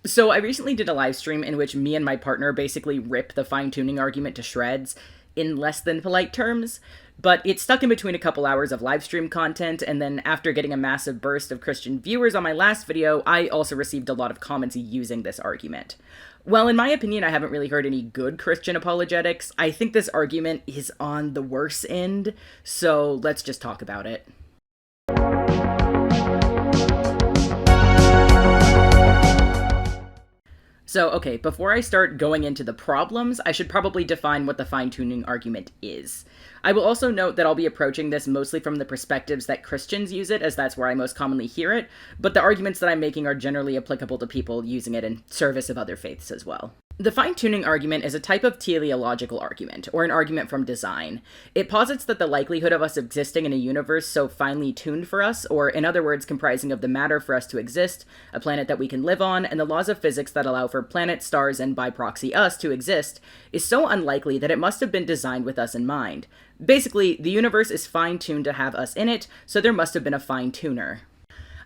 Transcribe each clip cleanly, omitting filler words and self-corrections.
So I recently did a live stream in which me and my partner basically rip the fine-tuning argument to shreds in less than polite terms, but it stuck in between a couple hours of live stream content, and then after getting a massive burst of Christian viewers on my last video, I also received a lot of comments using this argument. Well, in my opinion, I haven't really heard any good Christian apologetics. I think this argument is on the worse end, so let's just talk about it. So, okay, before I start going into the problems, I should probably define what the fine-tuning argument is. I will also note that I'll be approaching this mostly from the perspectives that Christians use it, as that's where I most commonly hear it, but the arguments that I'm making are generally applicable to people using it in service of other faiths as well. The fine-tuning argument is a type of teleological argument, or an argument from design. It posits that the likelihood of us existing in a universe so finely tuned for us, or in other words comprising of the matter for us to exist, a planet that we can live on, and the laws of physics that allow for planets, stars, and by proxy us to exist, is so unlikely that it must have been designed with us in mind. Basically, the universe is fine-tuned to have us in it, so there must have been a fine-tuner.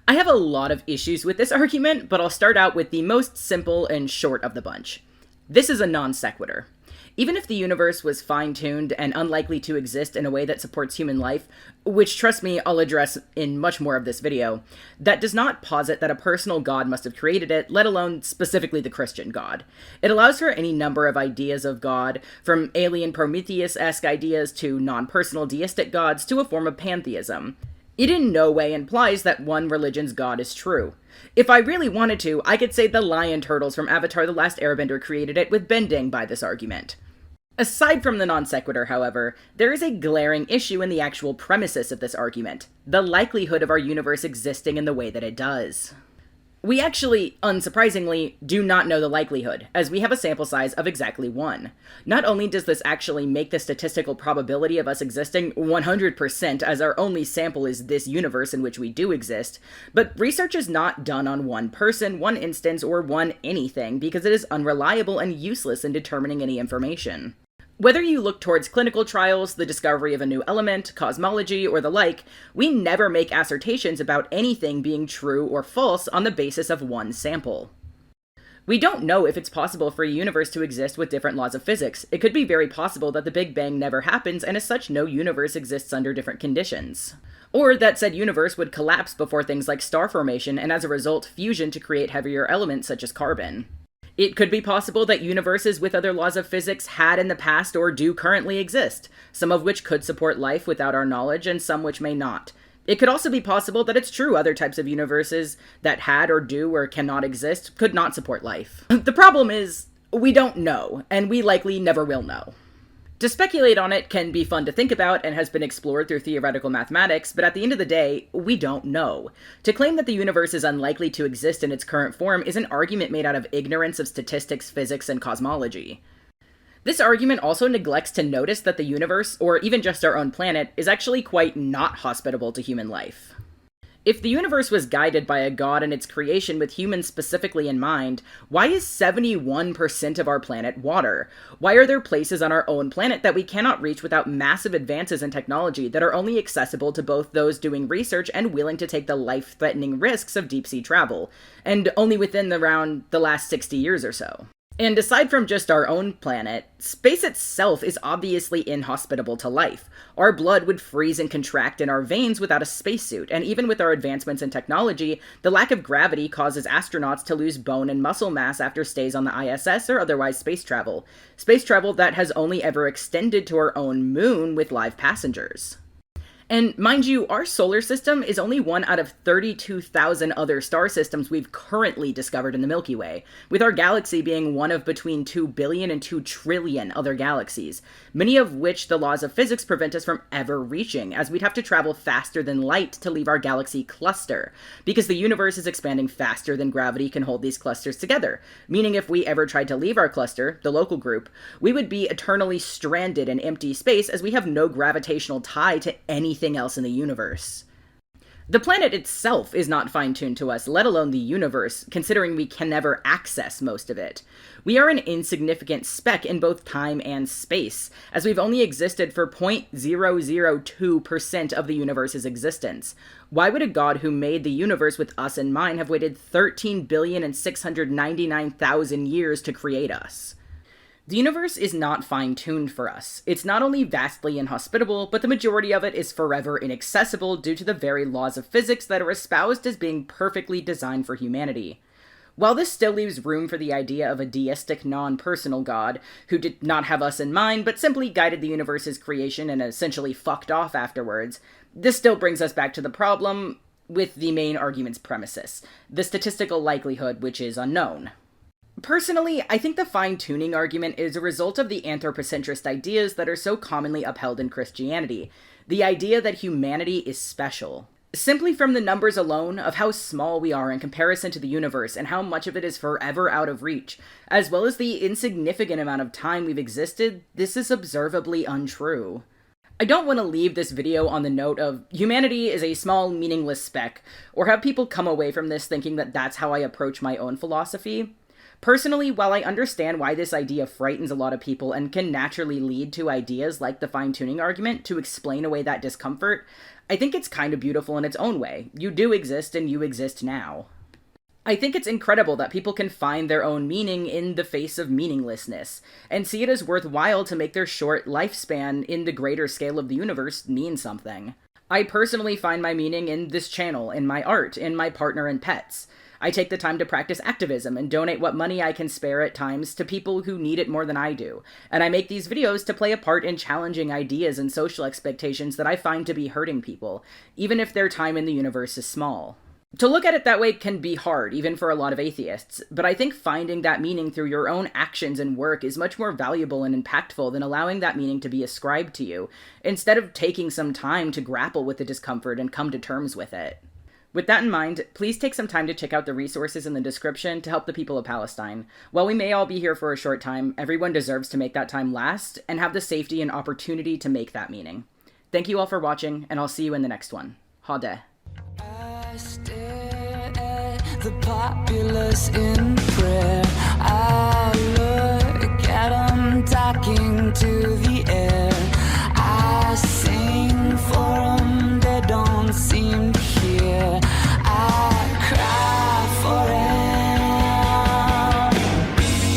I have a lot of issues with this argument, but I'll start out with the most simple and short of the bunch. This is a non sequitur. Even if the universe was fine-tuned and unlikely to exist in a way that supports human life, which, trust me, I'll address in much more of this video, that does not posit that a personal God must have created it, let alone specifically the Christian God. It allows for any number of ideas of God, from alien Prometheus-esque ideas to non-personal deistic gods to a form of pantheism. It in no way implies that one religion's god is true. If I really wanted to, I could say the lion turtles from Avatar: The Last Airbender created it with bending by this argument. Aside from the non sequitur, however, there is a glaring issue in the actual premises of this argument: the likelihood of our universe existing in the way that it does. We actually, unsurprisingly, do not know the likelihood, as we have a sample size of exactly 1. Not only does this actually make the statistical probability of us existing 100%, as our only sample is this universe in which we do exist, but research is not done on one person, one instance, or one anything, because it is unreliable and useless in determining any information. Whether you look towards clinical trials, the discovery of a new element, cosmology, or the like, we never make assertions about anything being true or false on the basis of one sample. We don't know if it's possible for a universe to exist with different laws of physics. It could be very possible that the Big Bang never happens, and as such no universe exists under different conditions. Or that said universe would collapse before things like star formation, and as a result fusion to create heavier elements such as carbon. It could be possible that universes with other laws of physics had in the past or do currently exist, some of which could support life without our knowledge and some which may not. It could also be possible that it's true other types of universes that had or do or cannot exist could not support life. The problem is, we don't know, and we likely never will know. To speculate on it can be fun to think about and has been explored through theoretical mathematics, but at the end of the day, we don't know. To claim that the universe is unlikely to exist in its current form is an argument made out of ignorance of statistics, physics, and cosmology. This argument also neglects to notice that the universe, or even just our own planet, is actually quite not hospitable to human life. If the universe was guided by a god in its creation with humans specifically in mind, why is 71% of our planet water? Why are there places on our own planet that we cannot reach without massive advances in technology that are only accessible to both those doing research and willing to take the life-threatening risks of deep-sea travel, and only within around the last 60 years or so? And aside from just our own planet, space itself is obviously inhospitable to life. Our blood would freeze and contract in our veins without a spacesuit, and even with our advancements in technology, the lack of gravity causes astronauts to lose bone and muscle mass after stays on the ISS or otherwise space travel. Space travel that has only ever extended to our own moon with live passengers. And mind you, our solar system is only one out of 32,000 other star systems we've currently discovered in the Milky Way, with our galaxy being one of between 2 billion and 2 trillion other galaxies, many of which the laws of physics prevent us from ever reaching, as we'd have to travel faster than light to leave our galaxy cluster, because the universe is expanding faster than gravity can hold these clusters together, meaning if we ever tried to leave our cluster, the local group, we would be eternally stranded in empty space as we have no gravitational tie to anything else in the universe. The planet itself is not fine-tuned to us, let alone the universe, considering we can never access most of it. We are an insignificant speck in both time and space, as we've only existed for 0.002% of the universe's existence. Why would a god who made the universe with us in mind have waited 13,699,000 years to create us? The universe is not fine-tuned for us. It's not only vastly inhospitable, but the majority of it is forever inaccessible due to the very laws of physics that are espoused as being perfectly designed for humanity. While this still leaves room for the idea of a deistic, non-personal god, who did not have us in mind, but simply guided the universe's creation and essentially fucked off afterwards, this still brings us back to the problem with the main argument's premises, the statistical likelihood, which is unknown. Personally, I think the fine-tuning argument is a result of the anthropocentrist ideas that are so commonly upheld in Christianity, the idea that humanity is special. Simply from the numbers alone of how small we are in comparison to the universe and how much of it is forever out of reach, as well as the insignificant amount of time we've existed, this is observably untrue. I don't want to leave this video on the note of humanity is a small, meaningless speck, or have people come away from this thinking that that's how I approach my own philosophy. Personally, while I understand why this idea frightens a lot of people and can naturally lead to ideas like the fine-tuning argument to explain away that discomfort, I think it's kind of beautiful in its own way. You do exist and you exist now. I think it's incredible that people can find their own meaning in the face of meaninglessness, and see it as worthwhile to make their short lifespan in the greater scale of the universe mean something. I personally find my meaning in this channel, in my art, in my partner and pets. I take the time to practice activism and donate what money I can spare at times to people who need it more than I do. And I make these videos to play a part in challenging ideas and social expectations that I find to be hurting people, even if their time in the universe is small. To look at it that way can be hard, even for a lot of atheists, but I think finding that meaning through your own actions and work is much more valuable and impactful than allowing that meaning to be ascribed to you, instead of taking some time to grapple with the discomfort and come to terms with it. With that in mind, please take some time to check out the resources in the description to help the people of Palestine. While we may all be here for a short time, everyone deserves to make that time last and have the safety and opportunity to make that meaning. Thank you all for watching, and I'll see you in the next one. Hadeh. I stare at the populace in prayer.